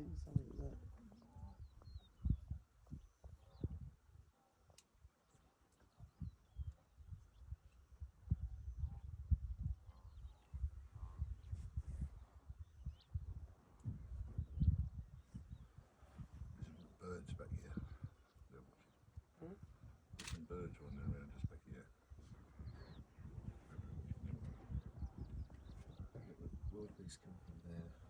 watching something that. There's some birds back here. Hmm? There's some birds wandering around just back here. Wildebeest come from there.